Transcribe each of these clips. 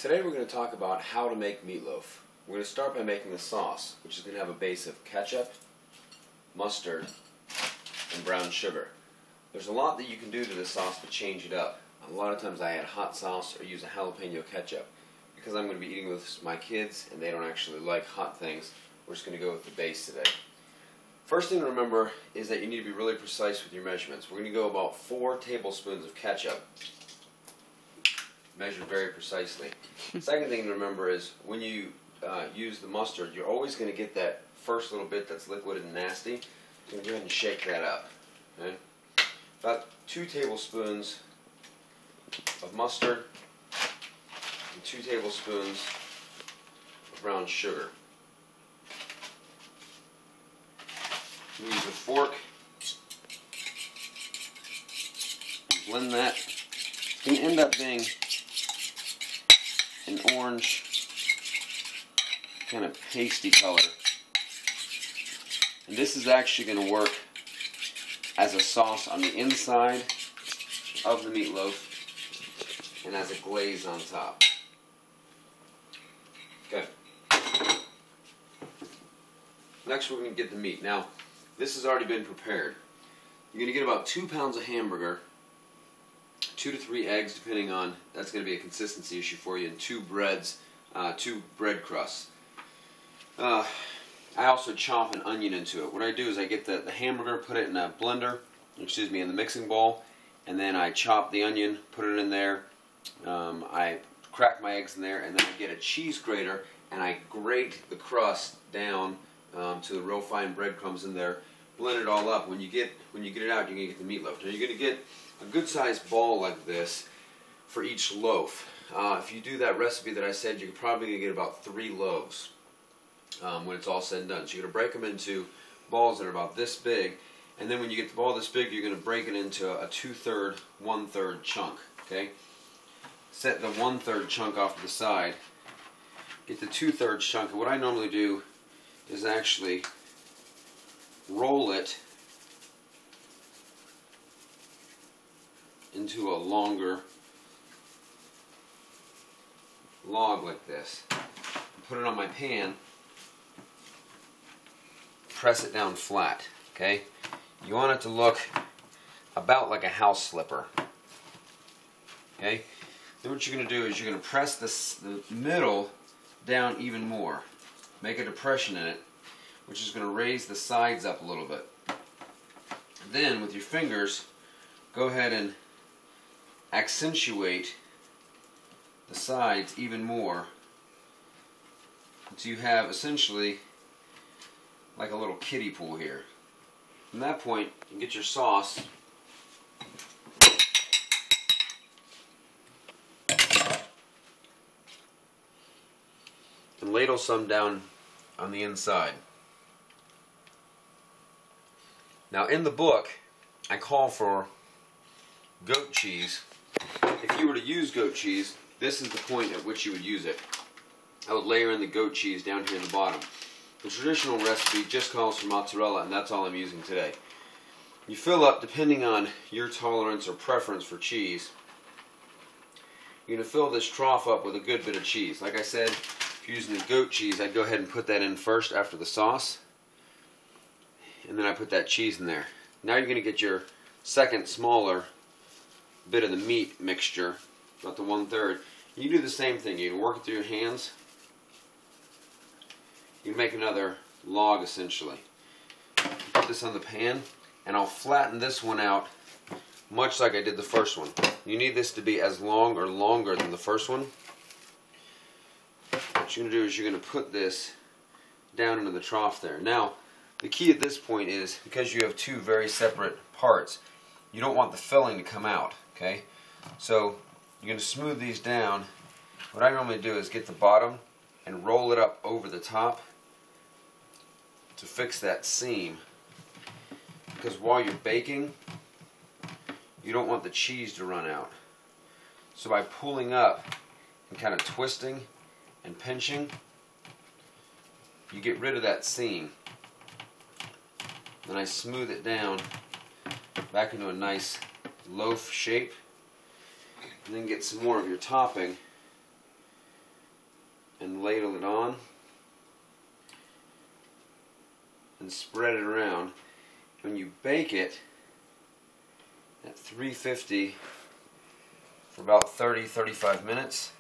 Today we're going to talk about how to make meatloaf. We're going to start by making the sauce, which is going to have a base of ketchup, mustard, and brown sugar. There's a lot that you can do to this sauce to change it up. A lot of times I add hot sauce or use a jalapeno ketchup. Because I'm going to be eating with my kids and they don't actually like hot things, we're just going to go with the base today. First thing to remember is that you need to be really precise with your measurements. We're going to go about 4 tablespoons of ketchup, measured very precisely. Second thing to remember is when you use the mustard, you're always going to get that first little bit that's liquid and nasty. You're going to go ahead and shake that up. Okay? About 2 tablespoons of mustard and 2 tablespoons of brown sugar. We use a fork, blend that. It's going to end up being an orange kind of pasty color. And this is actually going to work as a sauce on the inside of the meatloaf and as a glaze on top. Okay. Next we're going to get the meat. Now, this has already been prepared. You're going to get about 2 pounds of hamburger, 2 to 3 eggs, depending on, that's going to be a consistency issue for you, and 2 breads, 2 bread crusts. I also chop an onion into it. What I do is I get the hamburger, put it in a blender, in the mixing bowl, and then I chop the onion, put it in there, I crack my eggs in there, and then I get a cheese grater, and I grate the crust down to the real fine breadcrumbs in there, blend it all up. When you get it out, you're going to get the meatloaf. Now you're going to get a good sized ball like this for each loaf. If you do that recipe that I said, you're probably going to get about 3 loaves when it's all said and done. So you're going to break them into balls that are about this big, and then when you get the ball this big, you're going to break it into a 2/3, 1/3 chunk. Okay? Set the 1/3 chunk off to the side. Get the 2/3 chunk, and what I normally do is actually roll it into a longer log like this. Put it on my pan, press it down flat. Okay? You want it to look about like a house slipper. Okay? Then what you're going to do is you're going to press the middle down even more. Make a depression in it, which is going to raise the sides up a little bit. Then with your fingers, go ahead and accentuate the sides even more until you have essentially like a little kiddie pool here. From that point, you can get your sauce and ladle some down on the inside. Now in the book, I call for goat cheese. If you were to use goat cheese, this is the point at which you would use it. I would layer in the goat cheese down here in the bottom. The traditional recipe just calls for mozzarella, and that's all I'm using today. You fill up, depending on your tolerance or preference for cheese, you're going to fill this trough up with a good bit of cheese. Like I said, if you're using the goat cheese, I'd go ahead and put that in first after the sauce, and then I put that cheese in there. Now you're going to get your second smaller bit of the meat mixture, about the 1/3. You do the same thing. You can work it through your hands. You make another log essentially. Put this on the pan, and I'll flatten this one out much like I did the first one. You need this to be as long or longer than the first one. What you're going to do is you're going to put this down into the trough there. Now, the key at this point is, because you have 2 very separate parts, you don't want the filling to come out. Okay? So, you're going to smooth these down. What I normally do is get the bottom and roll it up over the top to fix that seam. Because while you're baking, you don't want the cheese to run out. So by pulling up and kind of twisting and pinching, you get rid of that seam. Then I smooth it down back into a nice loaf shape, and then get some more of your topping and ladle it on and spread it around. When you bake it at 350 for about 30-35 minutes,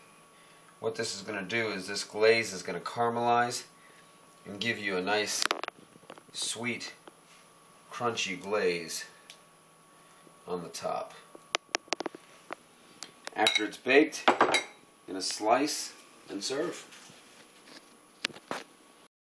what this is going to do is this glaze is going to caramelize and give you a nice sweet crunchy glaze on the top. After it's baked, you're going to slice and serve.